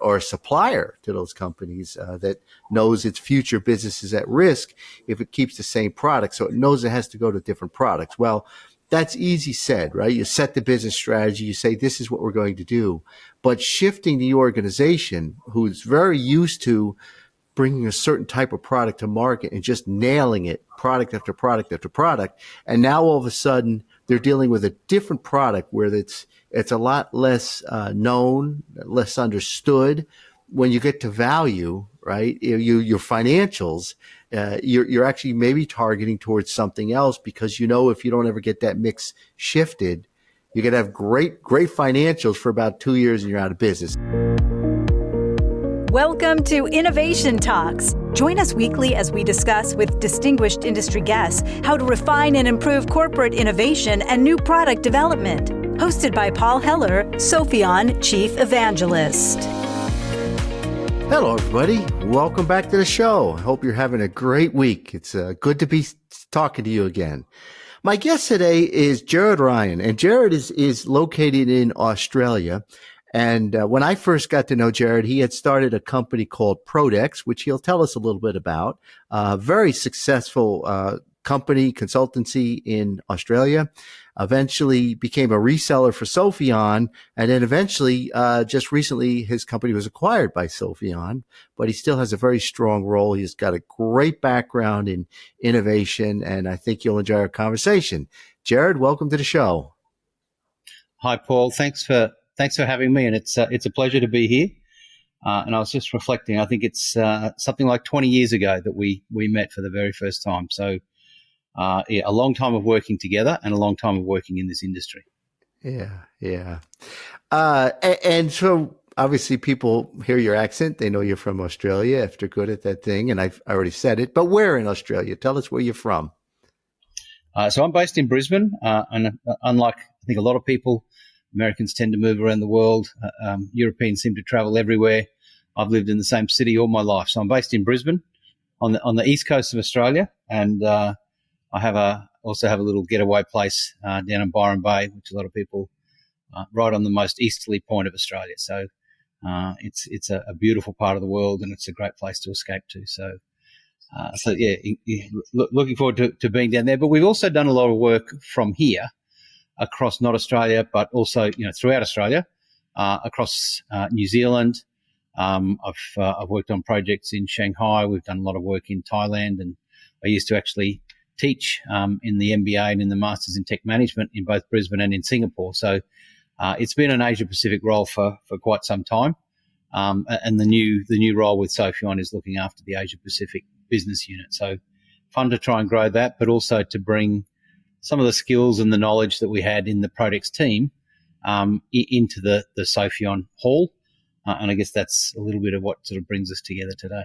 or a supplier to those companies that knows its future business is at risk if it keeps the same product. So it knows it has to go to different products. Well, that's easy said, right? You set the business strategy. You say, this is what we're going to do. But shifting the organization, who's very used to bringing a certain type of product to market and just nailing it, product after product after product. And now all of a sudden they're dealing with a different product where it's a lot less known, less understood. When you get to value, right, your financials, you're actually maybe targeting towards something else, because if you don't ever get that mix shifted, you're going to have great financials for about 2 years and you're out of business. Welcome to Innovation Talks. Join us weekly as we discuss with distinguished industry guests how to refine and improve corporate innovation and new product development. Hosted by Paul Heller, Sopheon Chief Evangelist. Hello, everybody. Welcome back to the show. I hope you're having a great week. It's good to be talking to you again. My guest today is Gerard Ryan, and Gerard is located in Australia. And when I first got to know Gerard, he had started a company called Prodex, which he'll tell us a little bit about. Very successful company, consultancy in Australia. Eventually became a reseller for Sopheon. And then eventually, just recently, his company was acquired by Sopheon. But he still has a very strong role. He's got a great background in innovation. And I think you'll enjoy our conversation. Gerard, welcome to the show. Hi, Paul. Thanks for having me, and it's a pleasure to be here. And I was just reflecting. I think it's something like 20 years ago that we met for the very first time. So, a long time of working together and a long time of working in this industry. Yeah. And so, obviously, people hear your accent. They know you're from Australia if they're good at that thing. And I've already said it. But where in Australia? Tell us where you're from. So I'm based in Brisbane, and unlike I think a lot of people, Americans tend to move around the world. Europeans seem to travel everywhere. I've lived in the same city all my life. So I'm based in Brisbane on the east coast of Australia. And I also have a little getaway place down in Byron Bay, which a lot of people right on the most easterly point of Australia. So it's a beautiful part of the world, and it's a great place to escape to. So looking forward to being down there. But we've also done a lot of work from here across not Australia, but also throughout Australia, across New Zealand. I've worked on projects in Shanghai. We've done a lot of work in Thailand, and I used to actually teach in the MBA and in the Masters in Tech Management in both Brisbane and in Singapore. So it's been an Asia Pacific role for quite some time, and the new role with Sopheon is looking after the Asia Pacific business unit. So fun to try and grow that, but also to bring some of the skills and the knowledge that we had in the Prodex team into the Sopheon hall. And I guess that's a little bit of what sort of brings us together today.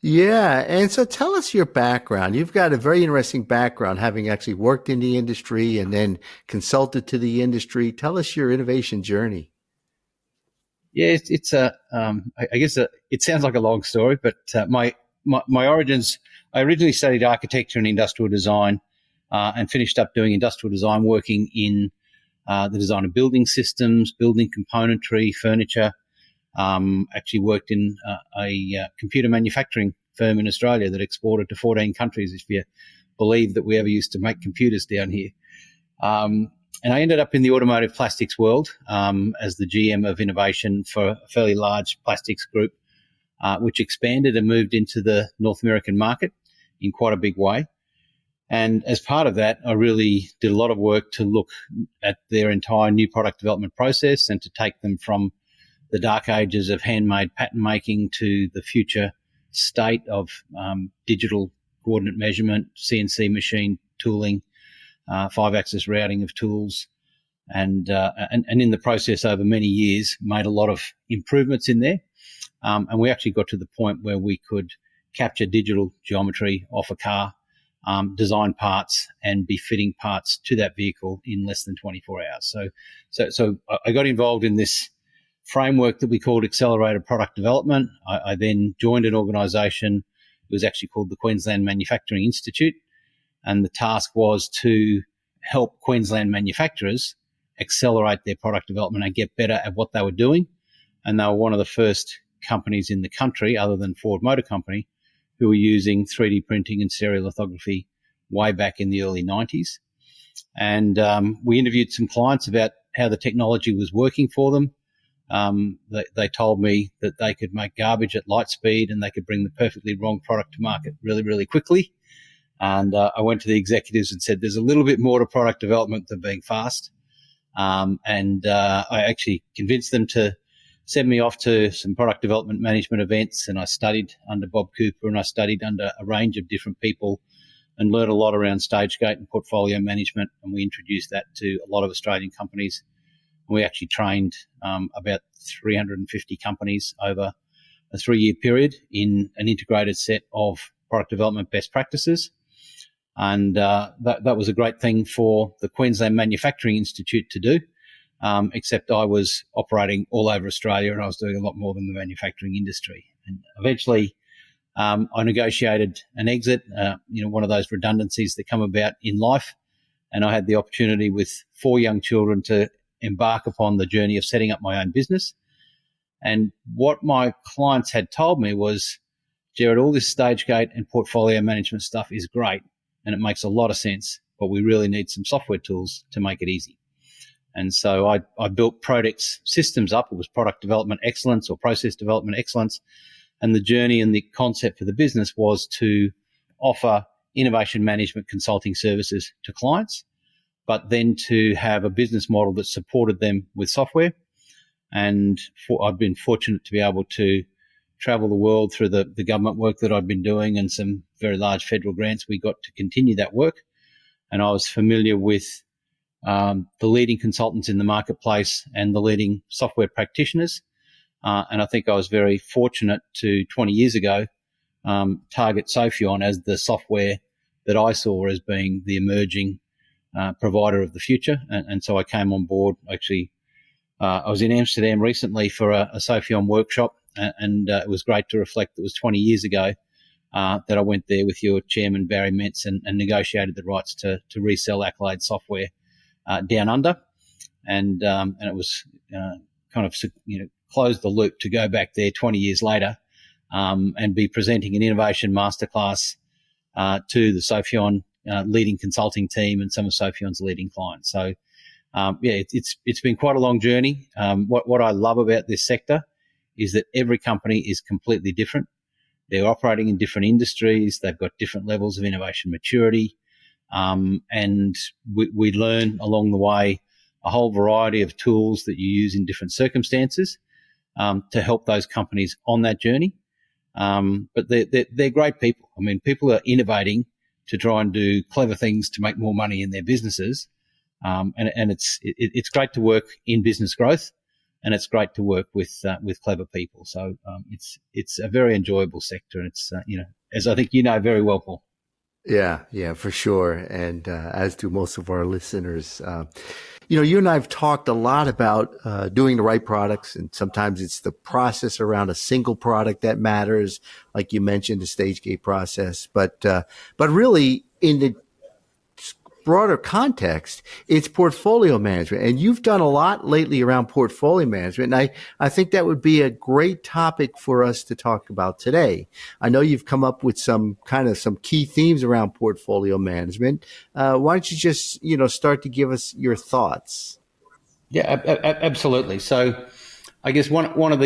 Yeah. And so tell us your background. You've got a very interesting background, having actually worked in the industry and then consulted to the industry. Tell us your innovation journey. Yeah, I guess it sounds like a long story, but my origins, I originally studied architecture and industrial design, and finished up doing industrial design, working in the design of building systems, building componentry, furniture. Actually worked in a computer manufacturing firm in Australia that exported to 14 countries, if you believe that we ever used to make computers down here. And I ended up in the automotive plastics world as the GM of innovation for a fairly large plastics group, which expanded and moved into the North American market in quite a big way. And as part of that, I really did a lot of work to look at their entire new product development process and to take them from the dark ages of handmade pattern making to the future state of digital coordinate measurement, CNC machine tooling, 5-axis routing of tools. And in the process over many years, made a lot of improvements in there. And we actually got to the point where we could capture digital geometry off a car, design parts and be fitting parts to that vehicle in less than 24 hours. So I got involved in this framework that we called accelerated product development. I then joined an organisation. It was actually called the Queensland Manufacturing Institute, and the task was to help Queensland manufacturers accelerate their product development and get better at what they were doing. And they were one of the first companies in the country other than Ford Motor Company who were using 3D printing and serial lithography way back in the early 90s. And we interviewed some clients about how the technology was working for them. They told me that they could make garbage at light speed and they could bring the perfectly wrong product to market really, really quickly. And I went to the executives and said, there's a little bit more to product development than being fast. I actually convinced them to send me off to some product development management events, and I studied under Bob Cooper and I studied under a range of different people and learned a lot around stage gate and portfolio management, and we introduced that to a lot of Australian companies. We actually trained about 350 companies over a 3-year period in an integrated set of product development best practices. And that was a great thing for the Queensland Manufacturing Institute to do, except I was operating all over Australia and I was doing a lot more than the manufacturing industry. And eventually I negotiated an exit, one of those redundancies that come about in life. And I had the opportunity with 4 young children to embark upon the journey of setting up my own business. And what my clients had told me was, Gerard, all this stage gate and portfolio management stuff is great and it makes a lot of sense, but we really need some software tools to make it easy. And so I built Prodex systems up. It was product development excellence or process development excellence. And the journey and the concept for the business was to offer innovation management consulting services to clients, but then to have a business model that supported them with software. And I've been fortunate to be able to travel the world through the government work that I've been doing and some very large federal grants. We got to continue that work. And I was familiar with the leading consultants in the marketplace and the leading software practitioners. And I think I was very fortunate to 20 years ago target Sopheon as the software that I saw as being the emerging provider of the future. And so I came on board. Actually, I was in Amsterdam recently for a Sopheon workshop, and it was great to reflect that it was 20 years ago that I went there with your chairman, Barry Metz, and negotiated the rights to resell Accolade software down under. And it was kind of, close the loop to go back there 20 years later and be presenting an innovation masterclass to the Sopheon leading consulting team and some of Sophion's leading clients. So, it's been quite a long journey. What I love about this sector is that every company is completely different. They're operating in different industries. They've got different levels of innovation maturity. And we learn along the way a whole variety of tools that you use in different circumstances to help those companies on that journey. But they're great people. I mean, people are innovating to try and do clever things to make more money in their businesses. And it's great to work in business growth, and it's great to work with clever people. So it's a very enjoyable sector, and it's as I think you know very well, Paul. Yeah, for sure. And as do most of our listeners. You and I have talked a lot about doing the right products, and sometimes it's the process around a single product that matters, like you mentioned, the stage gate process. But really, in the broader context, it's portfolio management. And you've done a lot lately around portfolio management. And I think that would be a great topic for us to talk about today. I know you've come up with some key themes around portfolio management. Why don't you just, start to give us your thoughts? Yeah, absolutely. So I guess one of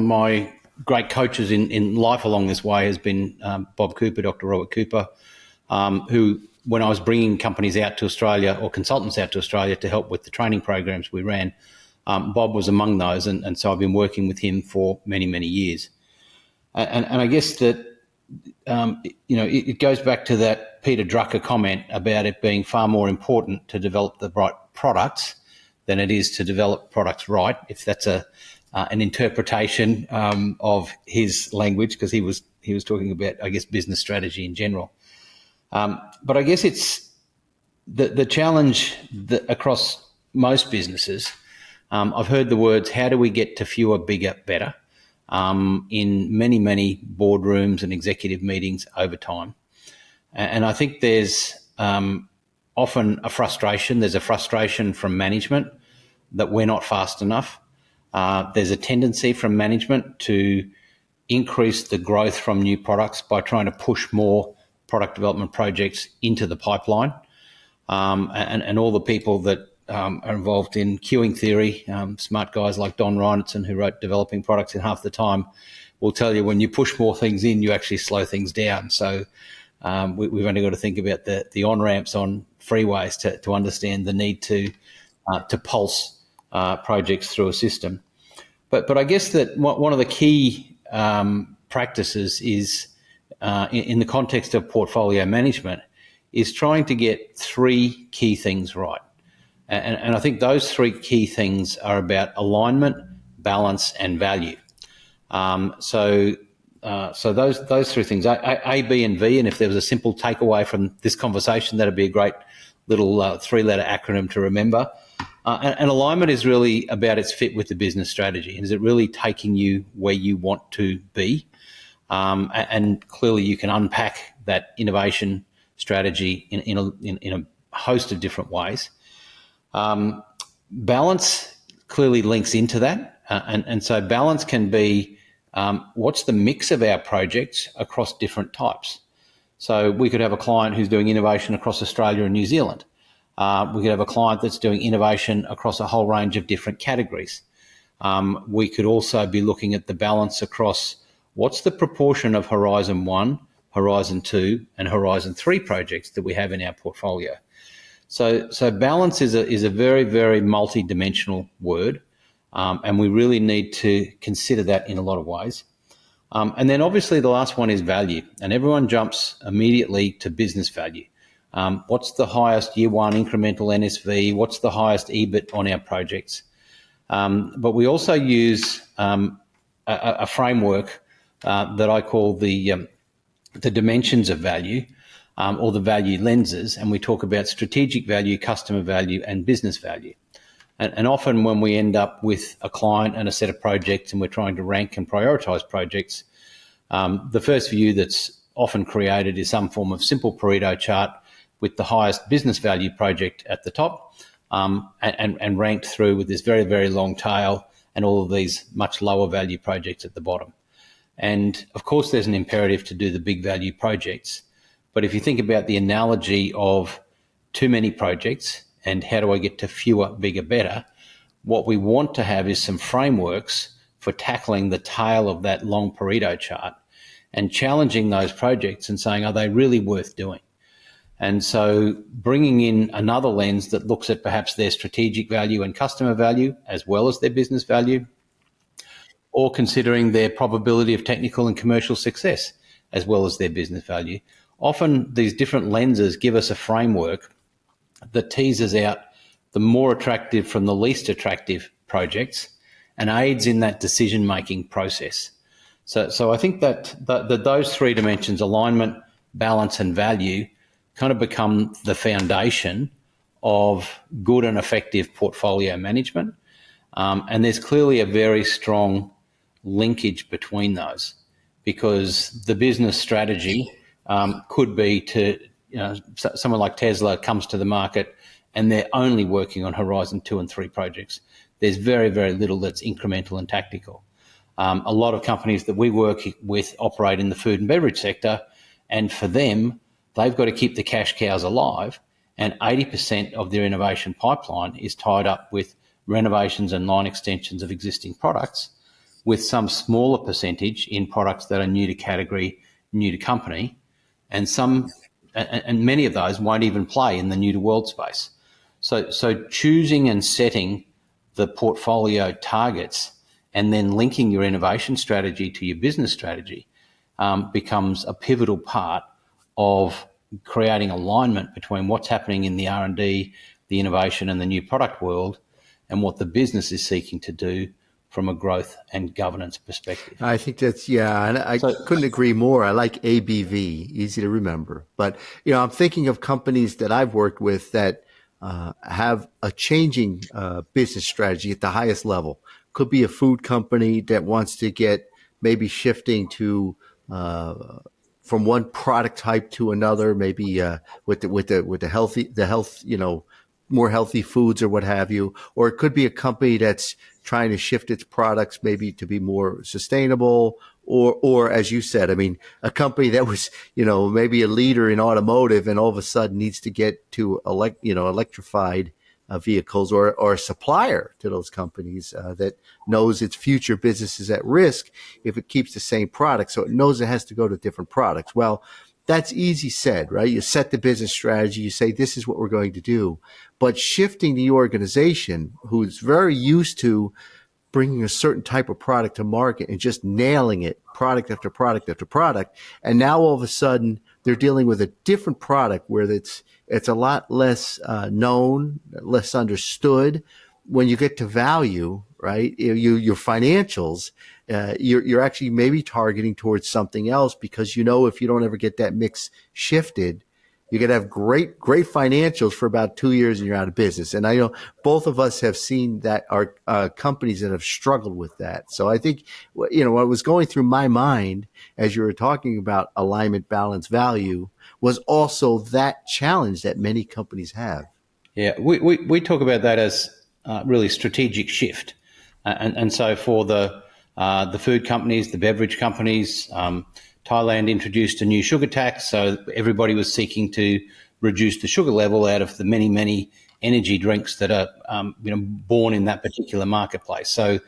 my great coaches in life along this way has been Bob Cooper, Dr. Robert Cooper, who, when I was bringing companies out to Australia or consultants out to Australia to help with the training programs we ran, Bob was among those. And so I've been working with him for many, many years. And I guess that, it goes back to that Peter Drucker comment about it being far more important to develop the right products than it is to develop products right, if that's an interpretation of his language, because he was talking about, I guess, business strategy in general. But I guess it's the challenge that across most businesses. I've heard the words, how do we get to fewer, bigger, better, in many, many boardrooms and executive meetings over time. And I think there's often a frustration. There's a frustration from management that we're not fast enough. There's a tendency from management to increase the growth from new products by trying to push more product development projects into the pipeline. And all the people that are involved in queuing theory, smart guys like Don Reinhartson, who wrote Developing Products in Half the Time, will tell you when you push more things in, you actually slow things down. So we've only got to think about the on-ramps on freeways to understand the need to pulse projects through a system. But I guess that one of the key practices is in the context of portfolio management is trying to get three key things right. And I think those three key things are about alignment, balance, and value. So those three things, A, B, and V, and if there was a simple takeaway from this conversation, that'd be a great little three-letter acronym to remember. And alignment is really about its fit with the business strategy. Is it really taking you where you want to be? And clearly you can unpack that innovation strategy in a host of different ways. Balance clearly links into that. And so balance can be what's the mix of our projects across different types. So we could have a client who's doing innovation across Australia and New Zealand. We could have a client that's doing innovation across a whole range of different categories. We could also be looking at the balance across what's the proportion of Horizon 1, Horizon 2 and Horizon 3 projects that we have in our portfolio. So balance is a very, very multi-dimensional word, and we really need to consider that in a lot of ways. And then obviously the last one is value, and everyone jumps immediately to business value. What's the highest year one incremental NSV? What's the highest EBIT on our projects? But we also use a framework that I call the dimensions of value, or the value lenses, and we talk about strategic value, customer value, and business value. And often when we end up with a client and a set of projects and we're trying to rank and prioritise projects, the first view that's often created is some form of simple Pareto chart with the highest business value project at the top, and ranked through with this very, very long tail and all of these much lower value projects at the bottom. And of course, there's an imperative to do the big value projects. But if you think about the analogy of too many projects and how do I get to fewer, bigger, better, what we want to have is some frameworks for tackling the tail of that long Pareto chart and challenging those projects and saying, are they really worth doing? And so bringing in another lens that looks at perhaps their strategic value and customer value as well as their business value, or considering their probability of technical and commercial success as well as their business value. Often these different lenses give us a framework that teases out the more attractive from the least attractive projects and aids in that decision-making process. So I think that those three dimensions, alignment, balance and value, kind of become the foundation of good and effective portfolio management. And there's clearly a very strong linkage between those, because the business strategy could be to, someone like Tesla comes to the market and they're only working on Horizon 2 and 3 projects. There's very, very little that's incremental and tactical. A lot of companies that we work with operate in the food and beverage sector, and for them, they've got to keep the cash cows alive, and 80% of their innovation pipeline is tied up with renovations and line extensions of existing products, with some smaller percentage in products that are new to category, new to company, and many of those won't even play in the new to world space. So choosing and setting the portfolio targets and then linking your innovation strategy to your business strategy becomes a pivotal part of creating alignment between what's happening in the R&D, the innovation and the new product world, and what the business is seeking to do from a growth and governance perspective. I think that's, and I couldn't agree more. I like ABV, easy to remember. But, I'm thinking of companies that I've worked with that have a changing business strategy at the highest level. Could be a food company that wants to get maybe shifting to from one product type to another, maybe with the health, more healthy foods or what have you. Or it could be a company that's trying to shift its products maybe to be more sustainable, or as you said, I mean, a company that was, maybe a leader in automotive and all of a sudden needs to get to electrified vehicles, or a supplier to those companies that knows its future business is at risk if it keeps the same product. So it knows it has to go to different products. Well, that's easy said, right? You set the business strategy, you say, this is what we're going to do. But shifting the organization, who's very used to bringing a certain type of product to market and just nailing it, product after product after product, and now all of a sudden they're dealing with a different product where it's a lot less known, less understood. When you get to value, right, your financials, you're actually maybe targeting towards something else, because if you don't ever get that mix shifted, you're going to have great financials for about 2 years and you're out of business. And I know both of us have seen that are companies that have struggled with that. So I think, what was going through my mind as you were talking about alignment, balance, value was also that challenge that many companies have. Yeah, we talk about that as really strategic shift. And so for the food companies, the beverage companies, Thailand introduced a new sugar tax, so everybody was seeking to reduce the sugar level out of the many, many energy drinks that are born in that particular marketplace. So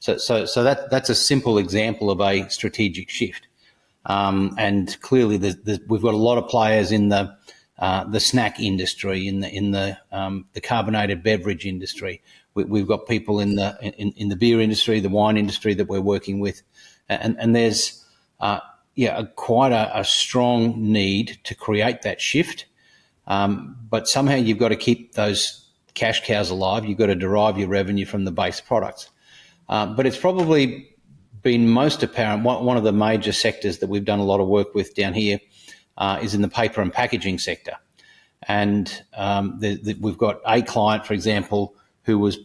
that's a simple example of a strategic shift. And clearly, we've got a lot of players in the snack industry, in the carbonated beverage industry. We've got people in the beer industry, the wine industry that we're working with, and there's quite a strong need to create that shift. But somehow you've got to keep those cash cows alive. You've got to derive your revenue from the base products. But it's probably been most apparent. One of the major sectors that we've done a lot of work with down here is in the paper and packaging sector. And we've got a client, for example, who was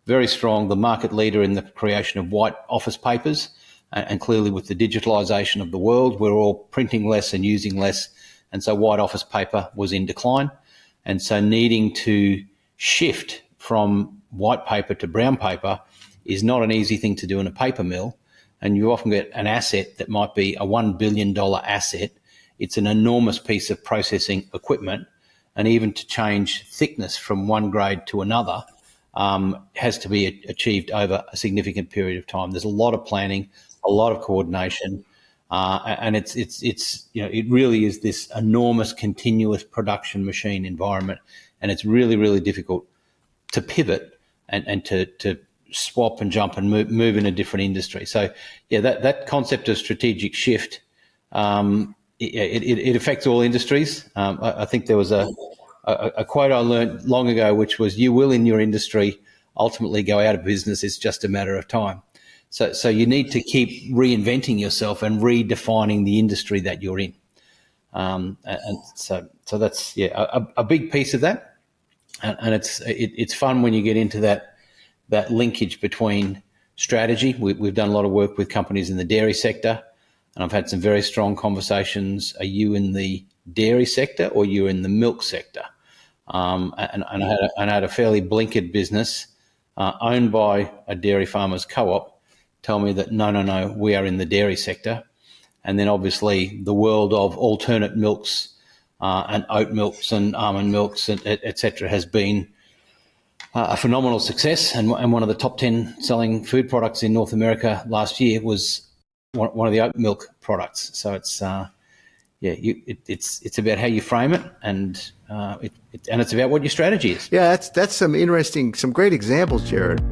very strong, the market leader in the creation of white office papers. And clearly with the digitalisation of the world, we're all printing less and using less. And so white office paper was in decline. And so needing to shift from white paper to brown paper is not an easy thing to do in a paper mill. And you often get an asset that might be a $1 billion asset. It's an enormous piece of processing equipment. And even to change thickness from one grade to another has to be achieved over a significant period of time. There's a lot of planning, a lot of coordination, and it really is this enormous continuous production machine environment, and it's really, really difficult to pivot and to swap and jump and move in a different industry. So, that concept of strategic shift, it affects all industries. I think there was a quote I learned long ago, which was, "You will in your industry ultimately go out of business. It's just a matter of time." So you need to keep reinventing yourself and redefining the industry that you're in. And so that's a big piece of that. And it's fun when you get into that linkage between strategy. We've done a lot of work with companies in the dairy sector, and I've had some very strong conversations. Are you in the dairy sector or you're in the milk sector? And I had a fairly blinkered business owned by a dairy farmers co-op tell me that no, we are in the dairy sector. And then obviously the world of alternate milks and oat milks and almond milks, et cetera, has been a phenomenal success. And one of the top 10 selling food products in North America last year was one of the oat milk products. So it's it's about how you frame it, and it's about what your strategy is. Yeah, that's some great examples, Gerard.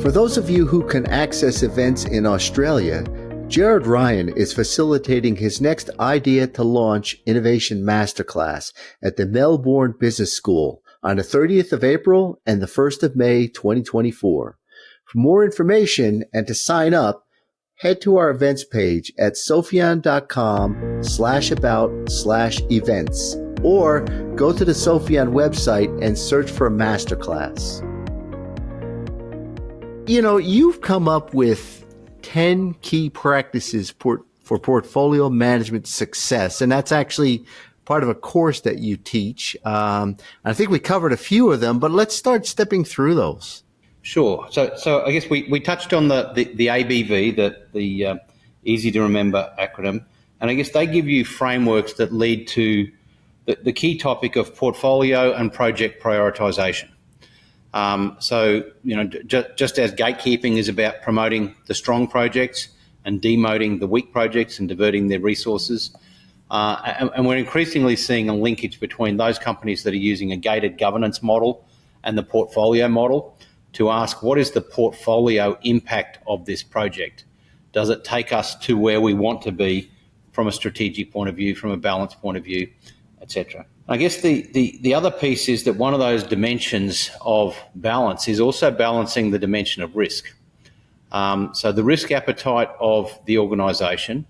For those of you who can access events in Australia, Gerard Ryan is facilitating his next Idea to Launch Innovation Masterclass at the Melbourne Business School on the 30th of April and the 1st of May 2024. For more information and to sign up, head to our events page at sopheon.com/about/events or go to the Sopheon website and search for a masterclass. You've come up with 10 key practices for portfolio management success, and that's actually part of a course that you teach. I think we covered a few of them, but let's start stepping through those. Sure. So I guess we touched on the ABV, the easy to remember acronym, and I guess they give you frameworks that lead to the key topic of portfolio and project prioritization. Just as gatekeeping is about promoting the strong projects and demoting the weak projects and diverting their resources, and we're increasingly seeing a linkage between those companies that are using a gated governance model and the portfolio model to ask, what is the portfolio impact of this project? Does it take us to where we want to be from a strategic point of view, from a balance point of view, etc.? I guess the other piece is that one of those dimensions of balance is also balancing the dimension of risk. So the risk appetite of the organisation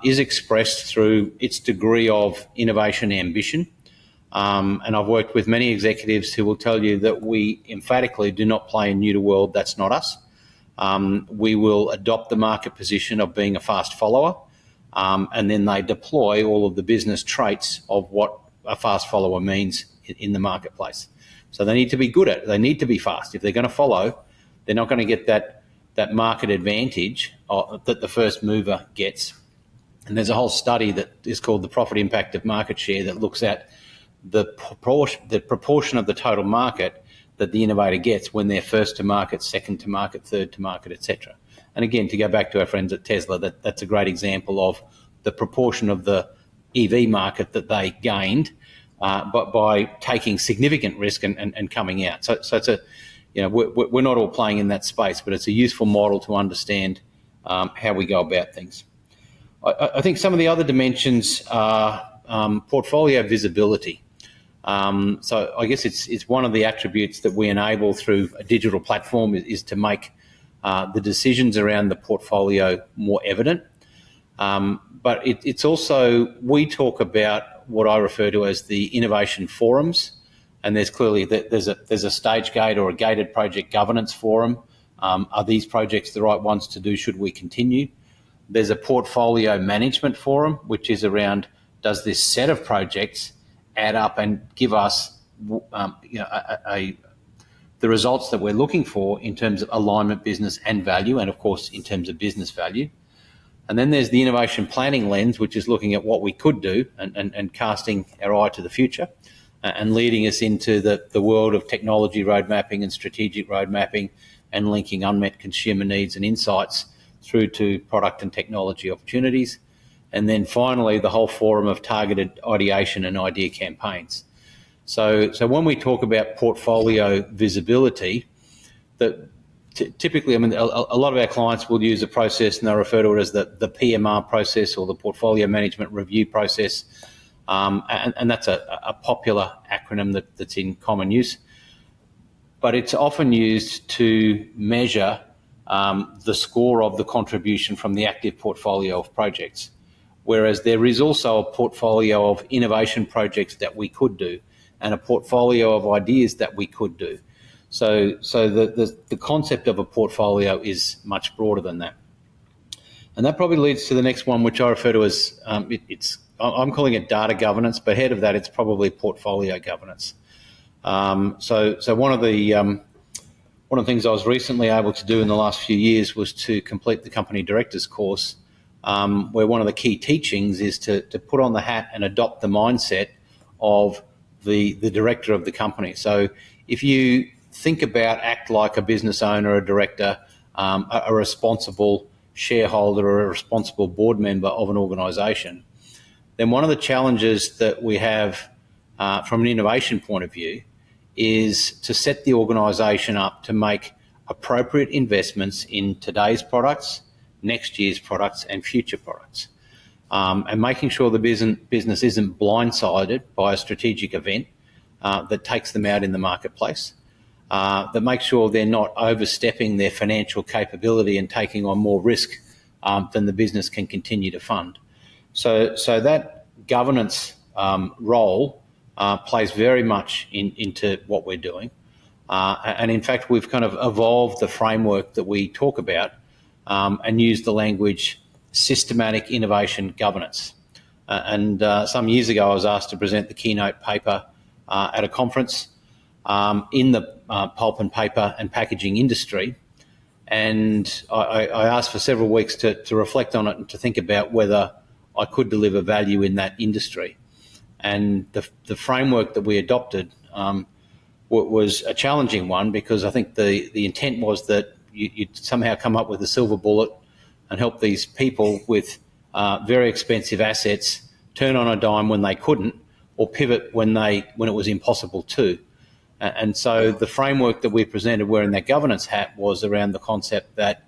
is expressed through its degree of innovation ambition. And I've worked with many executives who will tell you that we emphatically do not play in new to world. That's not us. We will adopt the market position of being a fast follower, and then they deploy all of the business traits of what a fast follower means in the marketplace. So they need to be good at it. They need to be fast. If they're going to follow, they're not going to get that market advantage that the first mover gets. And there's a whole study that is called the profit impact of market share that looks at the proportion of the total market that the innovator gets when they're first to market, second to market, third to market, etc. And again, to go back to our friends at Tesla, that's a great example of the proportion of the EV market that they gained, but by taking significant risk and coming out. So it's we're not all playing in that space, but it's a useful model to understand how we go about things. I think some of the other dimensions are portfolio visibility. So I guess it's one of the attributes that we enable through a digital platform is to make the decisions around the portfolio more evident. But it's also, we talk about what I refer to as the innovation forums, and there's clearly there's a stage gate or a gated project governance forum. Are these projects the right ones to do? Should we continue? There's a portfolio management forum, which is around, does this set of projects add up and give us the results that we're looking for in terms of alignment, business and value, and of course in terms of business value. And then there's the innovation planning lens, which is looking at what we could do and casting our eye to the future and leading us into the world of technology road mapping and strategic road mapping and linking unmet consumer needs and insights through to product and technology opportunities. And then finally, the whole forum of targeted ideation and idea campaigns. So when we talk about portfolio visibility, that typically, I mean, a lot of our clients will use a process and they refer to it as the PMR process or the portfolio management review process. And that's a popular acronym that's in common use. But it's often used to measure the score of the contribution from the active portfolio of projects. Whereas there is also a portfolio of innovation projects that we could do and a portfolio of ideas that we could do. So the concept of a portfolio is much broader than that. And that probably leads to the next one, which I refer to as, I'm calling it data governance, but ahead of that, it's probably portfolio governance. So one of the things I was recently able to do in the last few years was to complete the company directors course, where one of the key teachings is to put on the hat and adopt the mindset of the director of the company. So if you think about, act like a business owner, a director, a responsible shareholder or a responsible board member of an organisation, then one of the challenges that we have from an innovation point of view is to set the organisation up to make appropriate investments in today's products, next year's products and future products, and making sure the business isn't blindsided by a strategic event that takes them out in the marketplace, that makes sure they're not overstepping their financial capability and taking on more risk than the business can continue to fund. So that governance role plays very much into what we're doing. And in fact, we've kind of evolved the framework that we talk about and use the language systematic innovation governance. And some years ago, I was asked to present the keynote paper at a conference in the pulp and paper and packaging industry. And I asked for several weeks to reflect on it and to think about whether I could deliver value in that industry. And the framework that we adopted was a challenging one, because I think the intent was that you'd somehow come up with a silver bullet and help these people with very expensive assets turn on a dime when they couldn't, or pivot when it was impossible to. And so the framework that we presented, wearing that governance hat, was around the concept that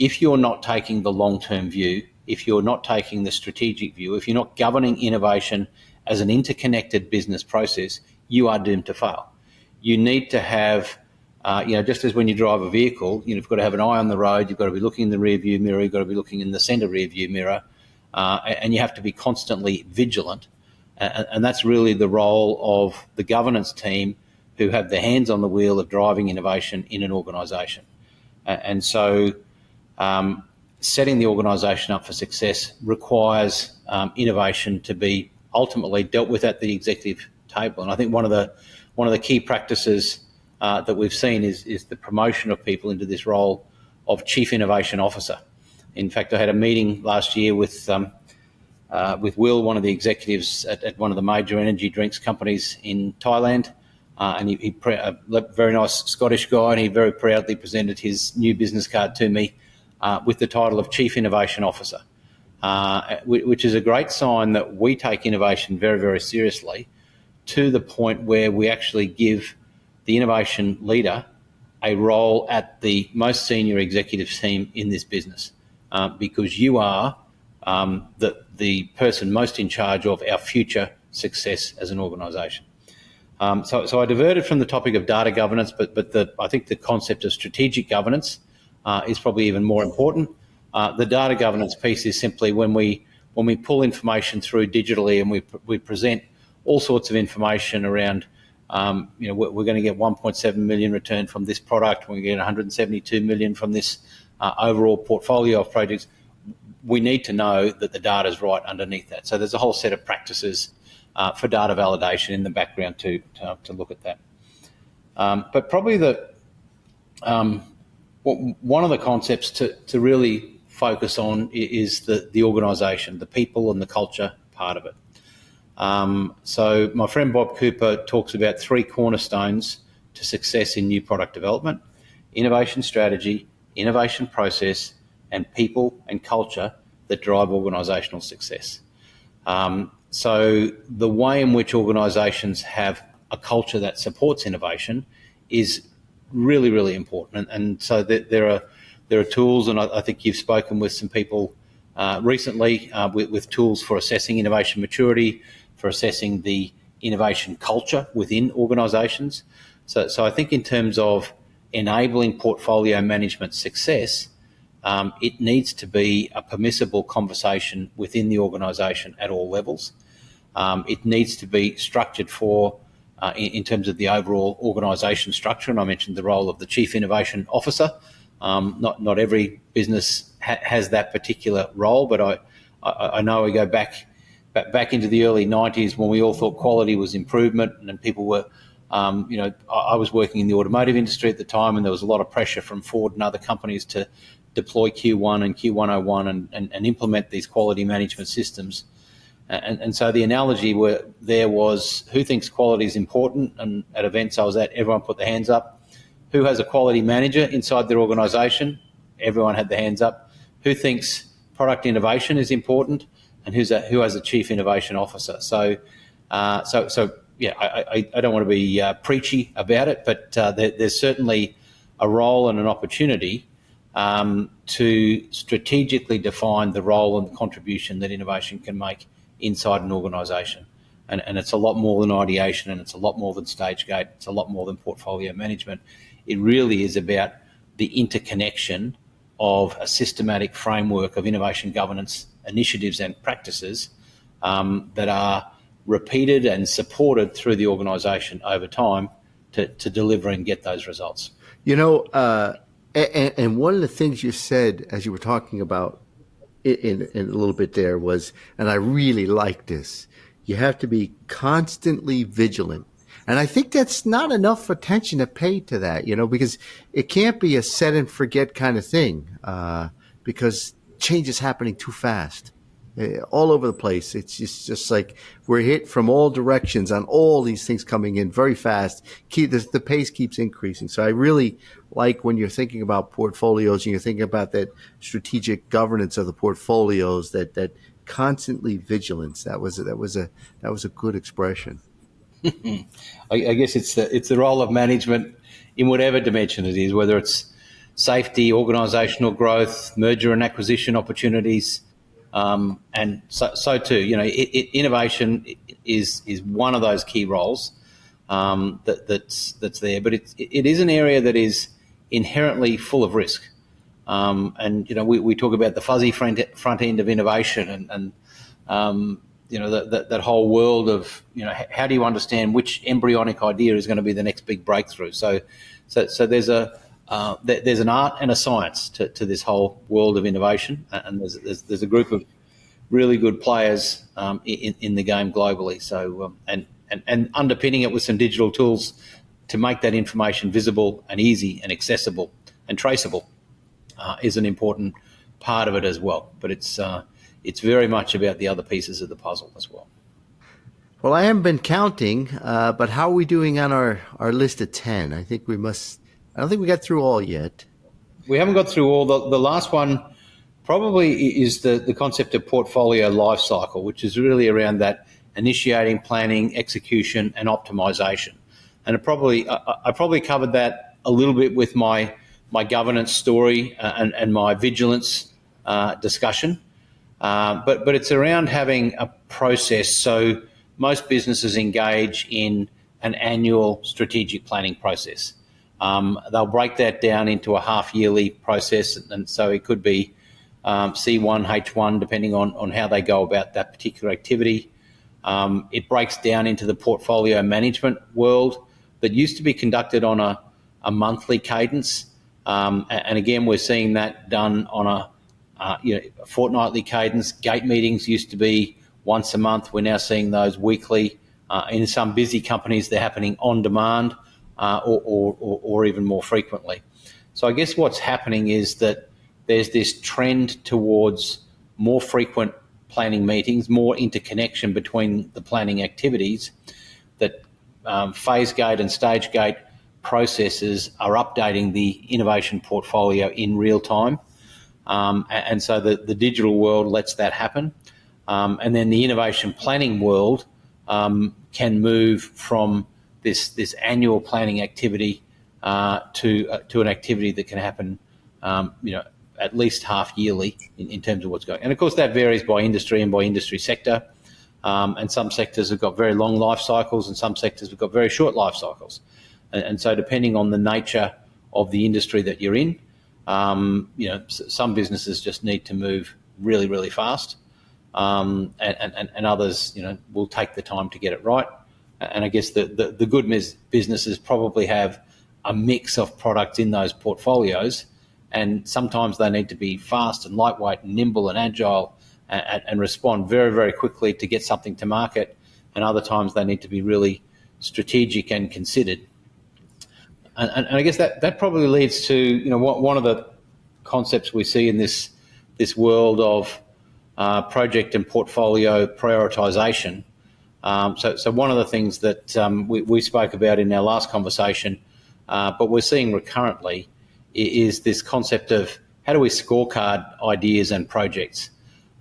if you're not taking the long-term view, if you're not taking the strategic view, if you're not governing innovation as an interconnected business process, you are doomed to fail. You need to have, just as when you drive a vehicle, you've got to have an eye on the road, you've got to be looking in the rear view mirror, you've got to be looking in the centre rear view mirror, and you have to be constantly vigilant. And that's really the role of the governance team, who have their hands on the wheel of driving innovation in an organisation. And so setting the organisation up for success requires innovation to be ultimately dealt with at the executive table. And I think one of the key practices that we've seen is the promotion of people into this role of Chief Innovation Officer. In fact, I had a meeting last year with Will, one of the executives at one of the major energy drinks companies in Thailand, and he a very nice Scottish guy, and he very proudly presented his new business card to me with the title of Chief Innovation Officer, which is a great sign that we take innovation very, very seriously, to the point where we actually give the innovation leader a role at the most senior executive team in this business, because you are the person most in charge of our future success as an organisation. So I diverted from the topic of data governance, but I think the concept of strategic governance is probably even more important. The data governance piece is simply when we pull information through digitally, and we present all sorts of information around, we're going to get 1.7 million return from this product, we're going to get 172 million from this overall portfolio of projects. We need to know that the data is right underneath that. So there's a whole set of practices for data validation in the background to look at that. But probably one of the concepts to really focus on is the organisation, the people and the culture part of it. So my friend Bob Cooper talks about 3 cornerstones to success in new product development: innovation strategy, innovation process, and people and culture that drive organisational success. So the way in which organisations have a culture that supports innovation is really, really important. And so there are tools, and I think you've spoken with some people recently with tools for assessing innovation maturity, for assessing the innovation culture within organisations. So I think in terms of enabling portfolio management success, it needs to be a permissible conversation within the organisation at all levels. It needs to be structured in terms of the overall organisation structure, and I mentioned the role of the Chief Innovation Officer. Not every business has that particular role, but I know we go back into the early 90s when we all thought quality was improvement, and then people were, I was working in the automotive industry at the time, and there was a lot of pressure from Ford and other companies to deploy Q1 and Q101 and implement these quality management systems. And so the analogy there was, who thinks quality is important? And at events I was at, everyone put their hands up. Who has a quality manager inside their organisation? Everyone had their hands up. Who thinks product innovation is important? And who has a Chief Innovation Officer? So yeah, I don't want to be preachy about it, but there's certainly a role and an opportunity to strategically define the role and the contribution that innovation can make inside an organisation. And it's a lot more than ideation, and it's a lot more than stage gate, it's a lot more than portfolio management. It really is about the interconnection of a systematic framework of innovation governance initiatives and practices that are repeated and supported through the organisation over time to deliver and get those results. And one of the things you said as you were talking about in a little bit there was, and I really like this, you have to be constantly vigilant. And I think that's not enough attention to pay to that, because it can't be a set and forget kind of thing, because change is happening too fast. All over the place. It's just like we're hit from all directions on all these things coming in very fast. The pace keeps increasing. So I really like when you're thinking about portfolios and you're thinking about that strategic governance of the portfolios, that constantly vigilance. That was a good expression. I guess it's the role of management in whatever dimension it is, whether it's safety, organisational growth, merger and acquisition opportunities. And so too, innovation is one of those key roles that's there. But it is an area that is inherently full of risk. And we talk about the fuzzy front end of innovation, and that whole world of how do you understand which embryonic idea is going to be the next big breakthrough? So there's an art and a science to this whole world of innovation, and there's a group of really good players in the game globally. So and underpinning it with some digital tools to make that information visible and easy and accessible and traceable is an important part of it as well. But it's very much about the other pieces of the puzzle as well. Well, I haven't been counting, but how are we doing on our list of 10? I don't think we got through all yet. We haven't got through all. The last one probably is the concept of portfolio life cycle, which is really around that initiating, planning, execution, and optimization. And I probably covered that a little bit with my governance story and my vigilance discussion. But it's around having a process. So most businesses engage in an annual strategic planning process. They'll break that down into a half-yearly process, and so it could be C1, H1, depending on how they go about that particular activity. It breaks down into the portfolio management world that used to be conducted on a monthly cadence, and again, we're seeing that done on a fortnightly cadence. Gate meetings used to be once a month. We're now seeing those weekly. In some busy companies, they're happening on demand. Or even more frequently. So I guess what's happening is that there's this trend towards more frequent planning meetings, more interconnection between the planning activities, that phase gate and stage gate processes are updating the innovation portfolio in real time. And so the digital world lets that happen. And then the innovation planning world can move from this annual planning activity to an activity that can happen, at least half yearly in terms of what's going. And of course, that varies by industry and by industry sector. And some sectors have got very long life cycles, and some sectors have got very short life cycles. And so, depending on the nature of the industry that you're in, some businesses just need to move really, really fast, and others, will take the time to get it right. And I guess the good businesses probably have a mix of products in those portfolios, and sometimes they need to be fast and lightweight and nimble and agile and respond very, very quickly to get something to market, and other times they need to be really strategic and considered. And I guess that probably leads to one of the concepts we see in this world of project and portfolio prioritisation. So one of the things that we spoke about in our last conversation, but we're seeing recurrently, is this concept of how do we scorecard ideas and projects.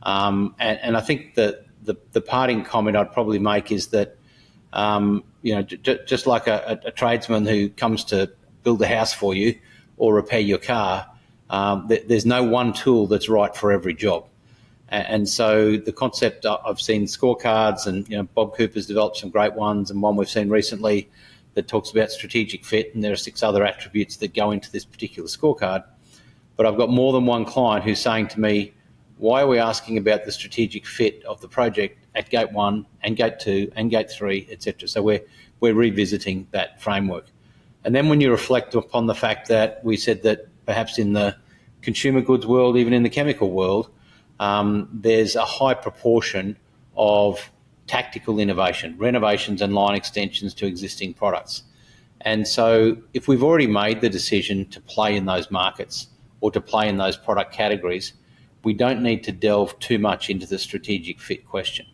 And I think that the parting comment I'd probably make is that, just like a tradesman who comes to build a house for you or repair your car, there's no one tool that's right for every job. And so the concept, I've seen scorecards, and Bob Cooper's developed some great ones, and one we've seen recently that talks about strategic fit, and there are 6 other attributes that go into this particular scorecard. But I've got more than one client who's saying to me, why are we asking about the strategic fit of the project at gate 1 and gate 2 and gate 3, etc.? So we're revisiting that framework. And then when you reflect upon the fact that we said that perhaps in the consumer goods world, even in the chemical world, there's a high proportion of tactical innovation, renovations and line extensions to existing products. And so if we've already made the decision to play in those markets or to play in those product categories, we don't need to delve too much into the strategic fit question.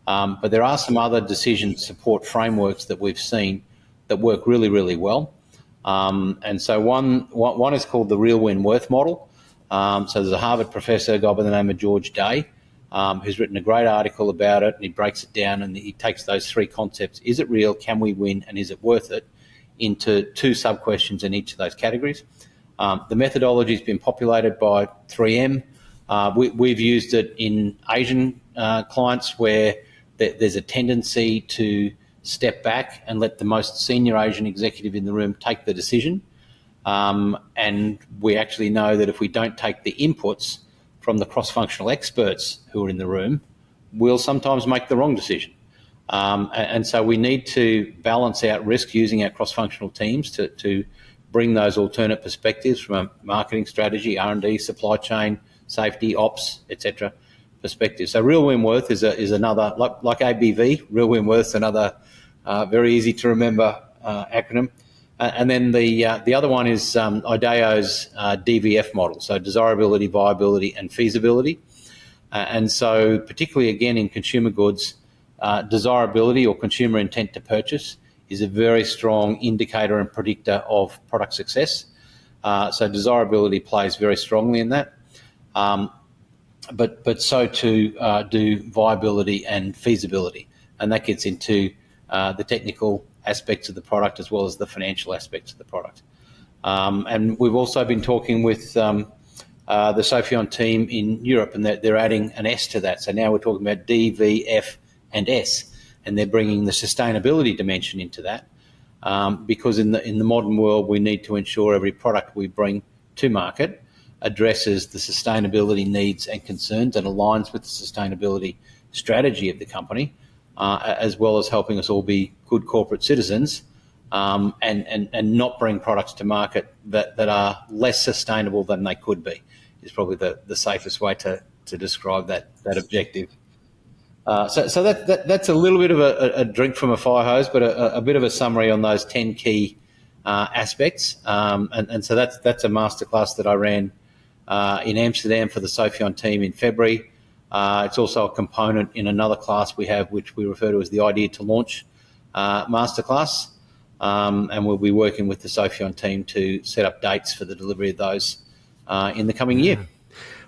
But there are some other decision support frameworks that we've seen that work really, really well. And so one is called the Real Win-Worth model. So there's a Harvard professor, a guy by the name of George Day, who's written a great article about it, and he breaks it down and he takes those three concepts: is it real, can we win, and is it worth it, into two sub-questions in each of those categories. The methodology has been populated by 3M. We've used it in Asian clients where there's a tendency to step back and let the most senior Asian executive in the room take the decision. And we actually know that if we don't take the inputs from the cross-functional experts who are in the room, we'll sometimes make the wrong decision. And so we need to balance out risk using our cross-functional teams to bring those alternate perspectives from a marketing strategy, R&D, supply chain, safety, ops, etc. perspective. So Real Win-Worth is another, like ABV, Real Win-Worth is another very easy to remember acronym. And then the other one is IDEO's DVF model, so desirability, viability, and feasibility. And so particularly, again, in consumer goods, desirability or consumer intent to purchase is a very strong indicator and predictor of product success. So desirability plays very strongly in that. But so too do viability and feasibility. And that gets into the technical aspects of the product as well as the financial aspects of the product. And we've also been talking with the Sopheon team in Europe, and they're adding an S to that. So now we're talking about D, V, F, and S, and they're bringing the sustainability dimension into that, because in the modern world we need to ensure every product we bring to market addresses the sustainability needs and concerns and aligns with the sustainability strategy of the company, as well as helping us all be good corporate citizens, and not bring products to market that are less sustainable than they could be, is probably the safest way to describe that objective. So that's a little bit of a drink from a fire hose, but a bit of a summary on those 10 key aspects. And so that's a masterclass that I ran in Amsterdam for the Sopheon team in February. It's also a component in another class we have, which we refer to as the Idea to Launch masterclass. And we'll be working with the Sopheon team to set up dates for the delivery of those in the coming year.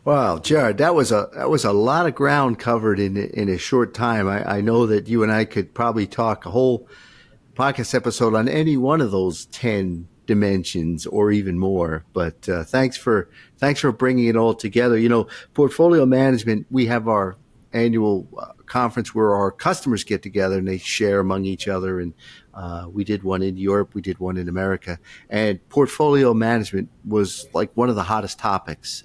Wow, Gerard, that was a lot of ground covered in a short time. I know that you and I could probably talk a whole podcast episode on any one of those 10 dimensions or even more. But thanks for bringing it all together. You know, portfolio management, we have our annual conference where our customers get together and they share among each other. And we did one in Europe, we did one in America, and portfolio management was like one of the hottest topics.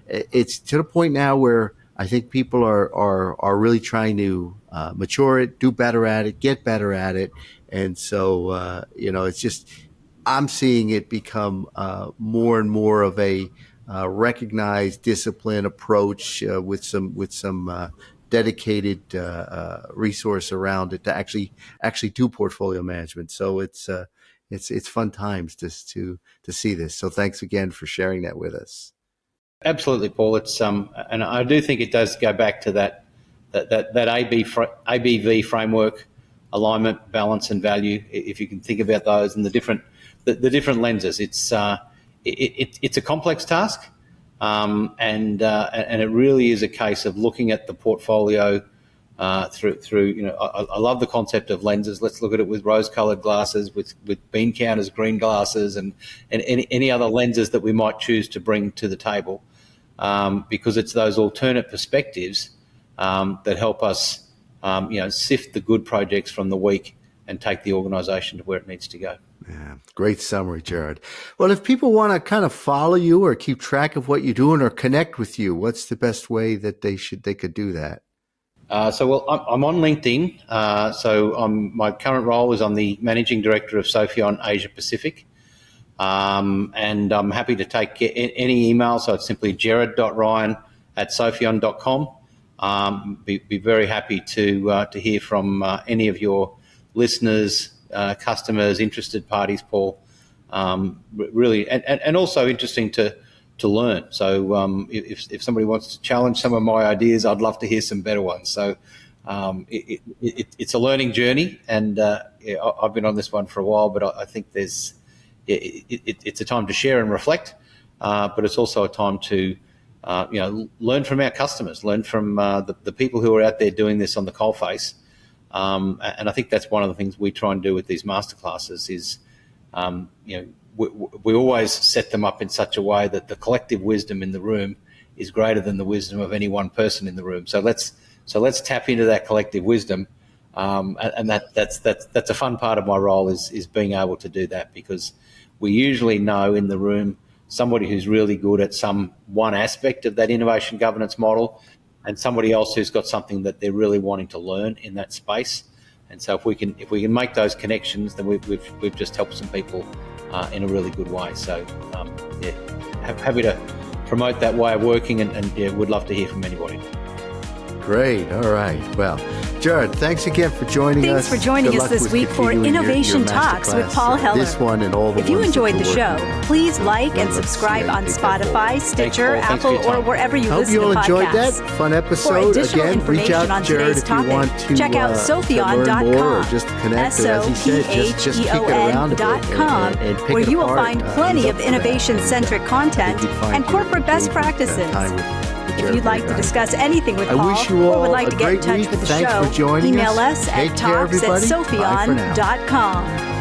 It's to the point now where I think people are really trying to mature it, do better at it, get better at it. And so, it's just, I'm seeing it become more and more of a recognized discipline approach with some dedicated resource around it to actually do portfolio management. So it's fun times just to see this. So thanks again for sharing that with us. Absolutely, Paul. It's and I do think it does go back to that ABV framework: alignment, balance, and value. If you can think about those and the different lenses, it's a complex task, and it really is a case of looking at the portfolio through. I love the concept of lenses. Let's look at it with rose-coloured glasses, with bean counters, green glasses, and any other lenses that we might choose to bring to the table, because it's those alternate perspectives that help us, sift the good projects from the weak and take the organisation to where it needs to go. Yeah, great summary, Gerard. Well, if people want to kind of follow you or keep track of what you're doing or connect with you, what's the best way that they could do that? I'm on LinkedIn. My current role is I'm the Managing Director of Sopheon Asia Pacific. And I'm happy to take any email. So it's simply gerard.ryan at sopheon.com. Be very happy to hear from any of your listeners, customers, interested parties, Paul. Really, and also interesting to learn. So if somebody wants to challenge some of my ideas, I'd love to hear some better ones. So it's a learning journey, and I've been on this one for a while, but I think it's a time to share and reflect, but it's also a time to learn from our customers, learn from the people who are out there doing this on the coalface. And I think that's one of the things we try and do with these masterclasses is, we always set them up in such a way that the collective wisdom in the room is greater than the wisdom of any one person in the room. So let's tap into that collective wisdom, and that's a fun part of my role is being able to do that, because we usually know in the room somebody who's really good at some one aspect of that innovation governance model, and somebody else who's got something that they're really wanting to learn in that space. And so if we can make those connections, then we've just helped some people in a really good way. So happy to promote that way of working, and would love to hear from anybody. Great. All right. Well, Gerard, thanks again for joining us. Thanks for joining us this week for Innovation Talks with Paul Heller. This one and all the If you enjoyed the show, please like and subscribe on Spotify, Stitcher, Apple, or wherever you listen to podcasts. Hope you all enjoyed that fun episode. For additional Again, reach information out on to Gerard today's if you want to check out Sopheon.com. Sopheon.com. Learn more or just connect. As he said, just kick it around a bit and pick where it you will apart. find plenty of innovation-centric content and corporate best practices. If you'd like to discuss anything with Paul or would like to get in touch with the show, email us at talks@sopheon.com.